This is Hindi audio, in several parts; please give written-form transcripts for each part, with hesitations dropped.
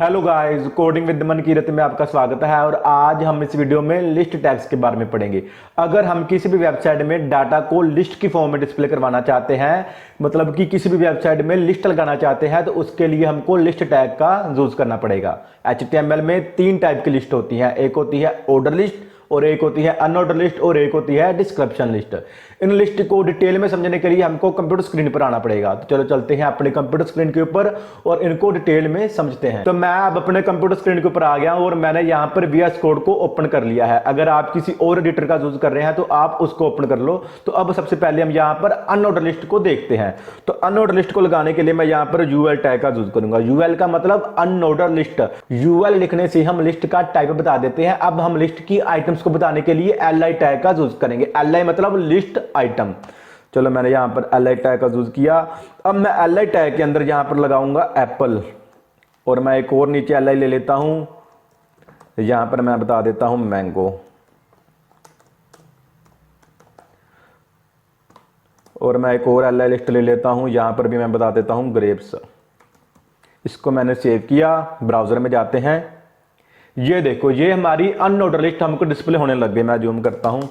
हेलो गाइस, कोडिंग विद मन की रत में आपका स्वागत है। और आज हम इस वीडियो में लिस्ट टैग्स के बारे में पढ़ेंगे। अगर हम किसी भी वेबसाइट में डाटा को लिस्ट की फॉर्म में डिस्प्ले करवाना चाहते हैं, मतलब कि किसी भी वेबसाइट में लिस्ट लगाना चाहते हैं, तो उसके लिए हमको लिस्ट टैग का यूज करना पड़ेगा। HTML में 3 टाइप की लिस्ट होती है। एक होती है ऑर्डर लिस्ट, और एक होती है अनऑर्डर लिस्ट, और एक होती है डिस्क्रिप्शन लिस्ट। इन लिस्ट को डिटेल में समझने के लिए हमको कंप्यूटर स्क्रीन पर आना पड़ेगा। तो चलो चलते हैं अपने कंप्यूटर स्क्रीन के ऊपर और इनको डिटेल में समझते हैं। तो मैं अब अपने कंप्यूटर स्क्रीन के ऊपर आ गया हूं और मैंने यहां पर VS कोड को ओपन कर लिया है। अगर आप किसी और एडिटर का यूज कर रहे हैं तो आप उसको ओपन कर लो। तो अब सबसे पहले हम यहां पर अनऑर्डर लिस्ट को देखते हैं। तो अनऑर्डर लिस्ट को लगाने के लिए मैं यहां पर UL टैग का यूज करूंगा। UL का मतलब अनऑर्डर लिस्ट। UL लिखने से हम लिस्ट का टाइप बता देते हैं। अब हम लिस्ट की आइटम्स को बताने के लिए LI टैग का यूज करेंगे। LI मतलब लिस्ट आइटम। चलो मैंने यहां पर LI टैग का यूज किया। अब मैं LI टैग के अंदर यहां पर लगाऊंगा एप्पल, और मैं एक और नीचे LI ले लेता हूं। यहां पर मैं बता देता हूं मैंगो, और मैं एक और LI लिस्ट ले लेता हूं। यहां पर भी मैं बता देता हूं ग्रेप्स। इसको मैंने सेव किया। ब्राउजर में जाते हैं। ये देखो, ये हमारी अनऑर्डर लिस्ट हमको डिस्प्ले होने लग गई। मैं जूम करता हूं।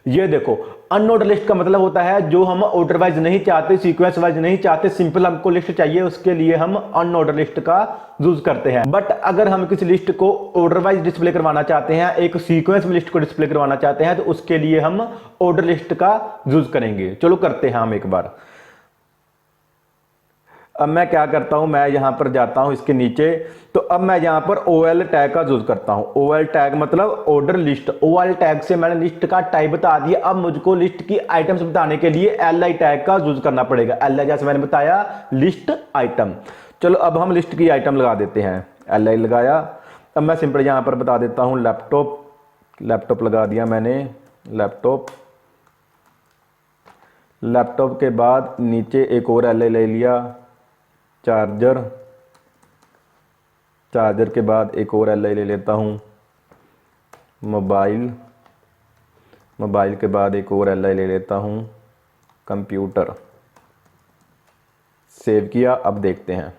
ये देखो, अनऑर्डर लिस्ट का मतलब होता है जो हम ऑर्डर वाइज नहीं चाहते, सीक्वेंस वाइज नहीं चाहते, सिंपल हमको लिस्ट चाहिए, उसके लिए हम अनऑर्डर लिस्ट का यूज करते हैं। बट अगर हम किसी लिस्ट को ऑर्डर वाइज डिस्प्ले करवाना चाहते हैं, एक सीक्वेंस में लिस्ट को डिस्प्ले करवाना चाहते हैं, तो उसके लिए हम ऑर्डर लिस्ट का यूज करेंगे। चलो करते हैं हम एक बार। अब मैं क्या करता हूं, मैं यहां पर जाता हूं इसके नीचे। तो अब मैं यहां पर OL टैग का यूज करता हूं। OL टैग मतलब ऑर्डर लिस्ट। OL टैग से मैंने लिस्ट का टाइप बता दिया। अब मुझको लिस्ट की आइटम्स बताने के लिए LI टैग का यूज करना पड़ेगा। LI जैसे मैंने बताया, लिस्ट आइटम। चलो अब हम लिस्ट की आइटम लगा देते हैं। LI लगाया। अब मैं सिंपल यहां पर बता देता हूं लैपटॉप। लैपटॉप लगा दिया मैंने। लैपटॉप। लैपटॉप के बाद नीचे एक और LI ले लिया। चार्जर। चार्जर के बाद एक और LI ले लेता हूं। मोबाइल। मोबाइल के बाद एक और LI ले लेता हूं। कंप्यूटर। सेव किया। अब देखते हैं।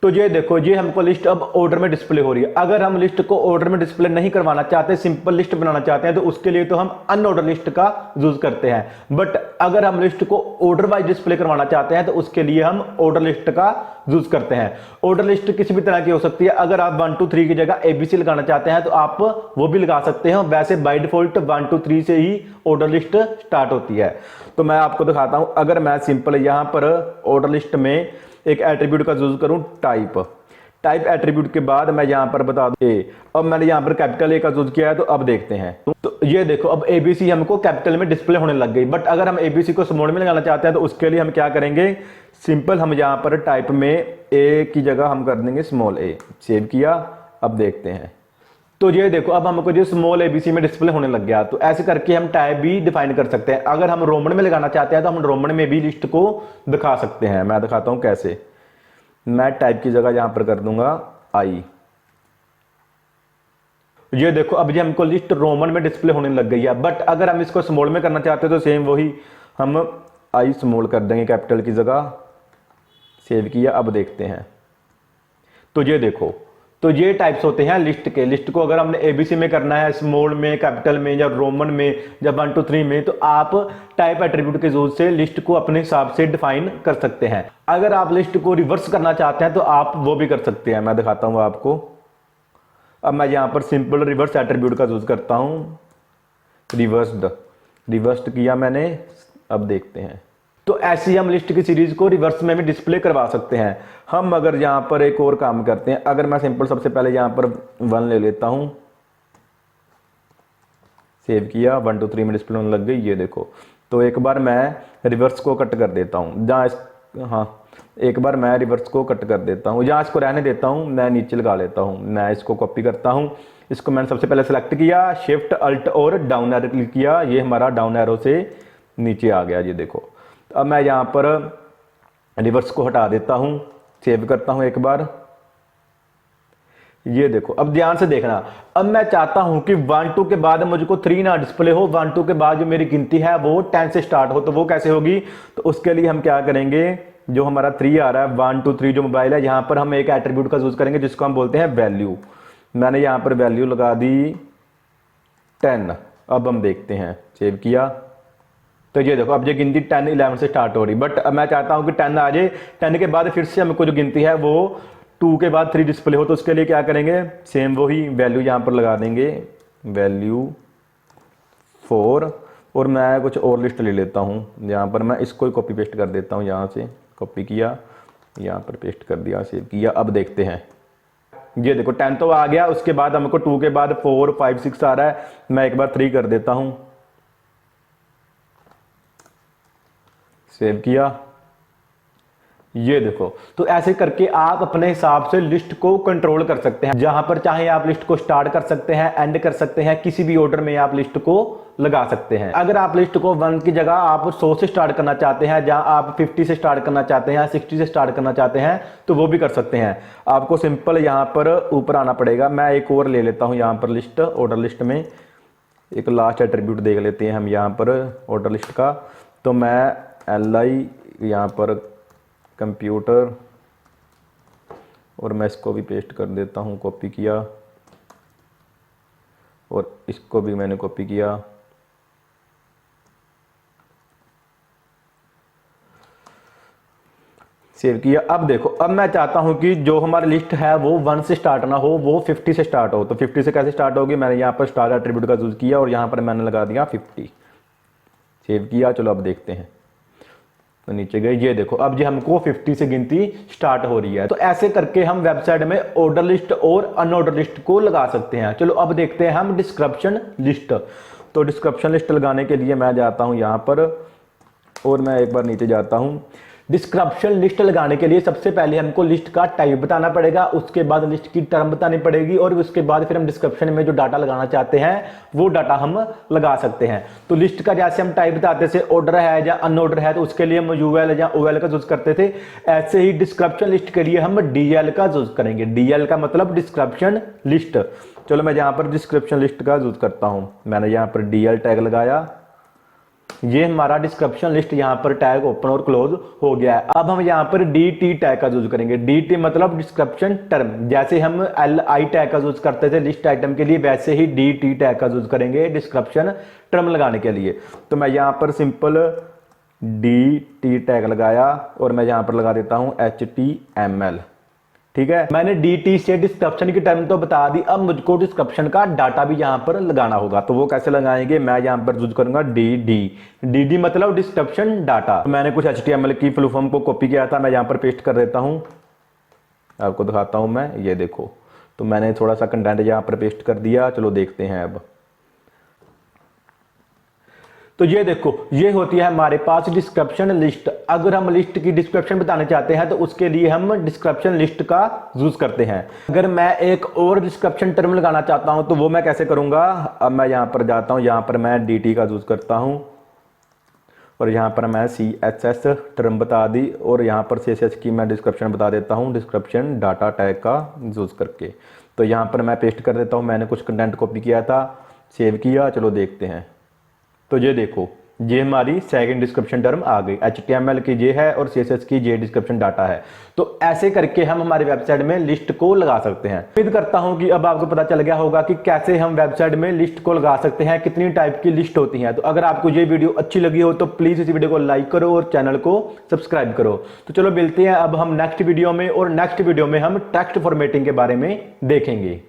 तो ये देखो, ये हमको लिस्ट अब ऑर्डर में डिस्प्ले हो रही है। अगर हम लिस्ट को ऑर्डर में डिस्प्ले नहीं करवाना चाहते, सिंपल लिस्ट बनाना चाहते हैं, तो उसके लिए तो हम अनऑर्डर लिस्ट का यूज करते हैं। बट अगर हम लिस्ट को ऑर्डर वाइज डिस्प्ले करवाना चाहते हैं, तो उसके लिए हम ऑर्डर लिस्ट का यूज करते हैं। ऑर्डर लिस्ट किसी भी तरह की हो सकती है। अगर आप 1 2 3 की जगह ABC लगाना चाहते हैं तो आप वो भी लगा सकते हैं। वैसे बाय डिफॉल्ट 1 2 3 से ही ऑर्डर लिस्ट स्टार्ट होती है। तो मैं आपको दिखाता हूं। अगर मैं सिंपल यहां पर ऑर्डर लिस्ट में एक एट्रीब्यूट का यूज करूं, टाइप एट्रीब्यूट के बाद मैं यहां पर बता दूं ए। अब मैंने यहां पर कैपिटल A का यूज किया है। तो अब देखते हैं। तो ये देखो, अब ABC हमको कैपिटल में डिस्प्ले होने लग गई। बट अगर हम ABC को स्मॉल में लगाना चाहते हैं, तो उसके लिए हम क्या करेंगे, सिंपल हम यहां पर टाइप में A की जगह हम कर देंगे स्मॉल a। सेव किया। अब देखते हैं। तो ये देखो, अब हमको जो स्मॉल ABC में डिस्प्ले होने लग गया। तो ऐसे करके हम टाइप भी डिफाइन कर सकते हैं। अगर हम रोमन में लगाना चाहते हैं, तो हम रोमन में भी लिस्ट को दिखा सकते हैं। मैं दिखाता हूं कैसे। मैं टाइप की जगह यहां पर कर दूंगा I। ये देखो, अब ये हमको लिस्ट रोमन में डिस्प्ले होने लग गई है। बट अगर हम इसको स्मॉल में करना चाहते हैं, तो सेम वही हम I स्मॉल कर देंगे कैपिटल की जगह। सेव किया। अब देखते हैं। तो ये देखो, तो ये टाइप्स होते हैं लिस्ट के। लिस्ट को अगर हमने ABC में करना है, स्मॉल में, कैपिटल में, या रोमन में, या 1 2 3 में, तो आप टाइप एट्रीब्यूट के यूज से लिस्ट को अपने हिसाब से डिफाइन कर सकते हैं। अगर आप लिस्ट को रिवर्स करना चाहते हैं, तो आप वो भी कर सकते हैं। मैं दिखाता हूं आपको। अब मैं यहां पर सिंपल रिवर्स एट्रीब्यूट का यूज करता हूं। रिवर्स्ड किया मैंने। अब देखते हैं। तो ऐसे ही हम लिस्ट की सीरीज को रिवर्स में भी डिस्प्ले करवा सकते हैं। हम अगर यहां पर एक और काम करते हैं, अगर मैं सिंपल सबसे पहले यहां पर 1 ले लेता हूं। सेव किया। 1 2 3 में डिस्प्ले होने लग गई। ये देखो, तो एक बार मैं रिवर्स को कट कर देता हूं। एक बार मैं रिवर्स को कट कर देता हूं। जहां इसको रहने देता हूं, मैं नीचे लगा लेता हूं। मैं इसको कॉपी करता हूं। इसको मैंने सबसे पहले सेलेक्ट किया, शिफ्ट अल्ट और डाउन एरो क्लिक किया। ये हमारा डाउन एरो से नीचे आ गया। ये देखो, अब मैं यहां पर रिवर्स को हटा देता हूं। सेव करता हूं एक बार। ये देखो, अब ध्यान से देखना। अब मैं चाहता हूं कि 1 2 के बाद मुझको 3 ना डिस्प्ले हो। 1 2 के बाद जो मेरी गिनती है वो 10 से स्टार्ट हो। तो वो कैसे होगी, तो उसके लिए हम क्या करेंगे, जो हमारा 3 आ रहा है 1 2 3 जो मोबाइल है, यहाँ पर हम एक एट्रीब्यूट का यूज़ करेंगे जिसको हम बोलते हैं वैल्यू। मैंने यहाँ पर वैल्यू लगा दी 10। अब हम देखते हैं, सेव किया तो ये देखो अब ये गिनती 10 11 से स्टार्ट हो रही, बट अब मैं चाहता हूँ कि 10 आ जाए। 10 के बाद फिर से हमको जो गिनती है वो 2 के बाद 3 डिस्प्ले हो, तो उसके लिए क्या करेंगे, सेम वही वैल्यू यहाँ पर लगा देंगे, वैल्यू 4। और मैं कुछ और लिस्ट ले लेता हूँ, यहाँ पर मैं इसको ही कॉपी पेस्ट कर देता हूँ, यहाँ से कॉपी किया, यहाँ पर पेस्ट कर दिया, सेव किया। अब देखते हैं, ये देखो 10 तो आ गया, उसके बाद हमको 2 के बाद 4 5 6 आ रहा है। मैं एक बार 3 कर देता हूँ, सेव किया। ये देखो, तो ऐसे करके आप अपने हिसाब से लिस्ट को कंट्रोल कर सकते हैं। जहां पर चाहे आप लिस्ट को स्टार्ट कर सकते हैं, एंड कर सकते हैं, किसी भी ऑर्डर में आप लिस्ट को लगा सकते हैं। अगर आप लिस्ट को 1 की जगह आप 100 से स्टार्ट करना चाहते हैं, जहां आप 50 से स्टार्ट करना चाहते हैं, 60 से स्टार्ट करना चाहते हैं, तो वो भी कर सकते हैं। आपको सिंपल यहां पर ऊपर आना पड़ेगा। मैं एक और ले लेता हूं यहां पर लिस्ट, ऑर्डर लिस्ट में एक लास्ट एट्रीब्यूट देख लेते हैं हम यहां पर ऑर्डर लिस्ट का। तो मैं li यहाँ पर कंप्यूटर, और मैं इसको भी पेस्ट कर देता हूँ, कॉपी किया, और इसको भी मैंने कॉपी किया, सेव किया। अब देखो, अब मैं चाहता हूं कि जो हमारी लिस्ट है वो 1 से स्टार्ट ना हो, वो 50 से स्टार्ट हो। तो 50 से कैसे स्टार्ट होगी, मैंने यहाँ पर स्टार एट्रीब्यूट का यूज किया और यहाँ पर मैंने लगा दिया 50, सेव किया। चलो अब देखते हैं, तो नीचे गए, ये देखो अब ये हमको 50 से गिनती स्टार्ट हो रही है। तो ऐसे करके हम वेबसाइट में ऑर्डर लिस्ट और अनऑर्डर लिस्ट को लगा सकते हैं। चलो अब देखते हैं हम डिस्क्रिप्शन लिस्ट। तो डिस्क्रिप्शन लिस्ट लगाने के लिए मैं जाता हूं यहां पर, और मैं एक बार नीचे जाता हूं। डिस्क्रिप्शन लिस्ट लगाने के लिए सबसे पहले हमको लिस्ट का टाइप बताना पड़ेगा, उसके बाद लिस्ट की टर्म बतानी पड़ेगी, और उसके बाद फिर हम डिस्क्रिप्शन में जो डाटा लगाना चाहते हैं वो डाटा हम लगा सकते हैं। तो लिस्ट का जैसे हम टाइप बताते थे, ऑर्डर है या अनऑर्डर है, तो उसके लिए हम यूएल या ओएल का यूज करते थे। ऐसे ही डिस्क्रिप्शन लिस्ट के लिए हम डीएल का यूज करेंगे। डीएल का मतलब डिस्क्रिप्शन लिस्ट। चलो मैं यहाँ पर डिस्क्रिप्शन लिस्ट का यूज करता हूँ। मैंने यहाँ पर डीएल टैग लगाया, ये हमारा डिस्क्रिप्शन लिस्ट यहाँ पर टैग ओपन और क्लोज हो गया है। अब हम यहाँ पर डी टैग का यूज करेंगे। डी मतलब डिस्क्रिप्शन टर्म। जैसे हम LI टैग का यूज करते थे लिस्ट आइटम के लिए, वैसे ही डी टैग का यूज करेंगे डिस्क्रिप्शन टर्म लगाने के लिए। तो मैं यहाँ पर सिंपल डी टैग लगाया, और मैं यहाँ पर लगा देता हूँ HTML। ठीक है, मैंने dt से डिस्क्रिप्शन की टर्म तो बता दी, अब मुझको डिस्क्रिप्शन का डाटा भी यहां पर लगाना होगा। तो वो कैसे लगाएंगे, मैं यहां पर यूज करूंगा dd मतलब डिस्क्रिप्शन डाटा। तो मैंने कुछ HTML की फुल फॉर्म को कॉपी किया था, मैं यहां पर पेस्ट कर देता हूं, आपको दिखाता हूं मैं। ये देखो, तो मैंने थोड़ा सा कंटेंट यहां पर पेस्ट कर दिया। चलो देखते हैं अब। तो ये देखो, ये होती है हमारे पास डिस्क्रिप्शन लिस्ट। अगर हम लिस्ट की डिस्क्रिप्शन बताना चाहते हैं तो उसके लिए हम डिस्क्रिप्शन लिस्ट का यूज करते हैं। अगर मैं एक और डिस्क्रिप्शन टर्म लगाना चाहता हूं तो वो मैं कैसे करूंगा, अब मैं यहां पर जाता हूं, यहां पर मैं dt का यूज करता हूं, और यहां पर मैं CSS टर्म बता दी, और यहां पर CSS की मैं डिस्क्रिप्शन बता देता हूं डिस्क्रिप्शन डाटा टैग का यूज करके। तो यहां पर मैं पेस्ट कर देता हूं, मैंने कुछ कंटेंट कॉपी किया था, सेव किया। चलो देखते हैं, तो ये देखो, ये हमारी सेकंड डिस्क्रिप्शन टर्म आ गई। HTML की ये है और CSS की ये डिस्क्रिप्शन डाटा है। तो ऐसे करके हम हमारी वेबसाइट में लिस्ट को लगा सकते हैं। उम्मीद करता हूं कि अब आपको पता चल गया होगा कि कैसे हम वेबसाइट में लिस्ट को लगा सकते हैं, कितनी टाइप की लिस्ट होती है। तो अगर आपको ये वीडियो अच्छी लगी हो तो प्लीज इस वीडियो को लाइक करो और चैनल को सब्सक्राइब करो। तो चलो मिलते हैं अब हम नेक्स्ट वीडियो में, और नेक्स्ट वीडियो में हम टेक्स्ट फॉर्मेटिंग के बारे में देखेंगे।